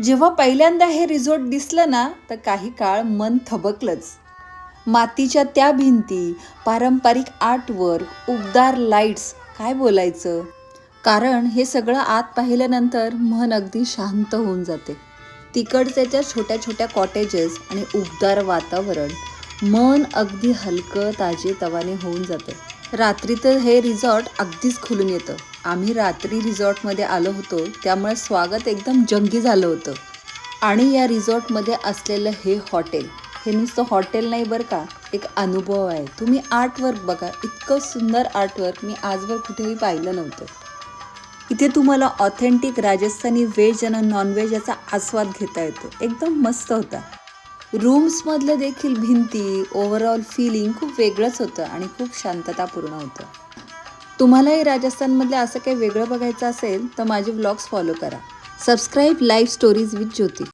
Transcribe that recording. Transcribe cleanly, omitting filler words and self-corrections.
जेव्हा पहिल्यांदा हे रिसॉर्ट दिसलं ना, तर काही काळ मन थबकलंच. मातीच्या त्या भिंती, पारंपरिक आर्टवर्क, उबदार लाईट्स, काय बोलायचं. कारण हे सगळं आत पाहिल्यानंतर मन अगदी शांत होऊन जाते. तिकडचे त्या छोट्या छोट्या कॉटेजेस आणि उबदार वातावरण मन अगदी हलकं ताजेतवाने होऊन जाते. रात्री तर हे रिसॉर्ट अगदीच खुलून येतं. आम्ही रात्री रिसॉर्टमध्ये आलो होतो, त्यामुळे स्वागत एकदम जंगी झालं होतं. आणि या रिसॉर्टमध्ये असलेलं हे हॉटेल, हे नुसतं हॉटेल नाही बरं का, एक अनुभव आहे. तुम्ही आर्टवर्क बघा, इतकं सुंदर आर्टवर्क मी आजवर कुठेही पाहिलं नव्हतं. इथे तुम्हाला ऑथेंटिक राजस्थानी व्हेज आणि नॉनव्हेज याचा आस्वाद घेता येतो. एकदम मस्त होता. रूम्समधलं देखील भिंती, ओव्हरऑल फिलिंग खूप वेगळंच होतं आणि खूप शांततापूर्ण होतं. तुम्हालाही राजस्थानमधलं असं काही वेगळं बघायचं असेल तर माझे व्लॉग्स फॉलो करा. Subscribe life stories with Jyoti.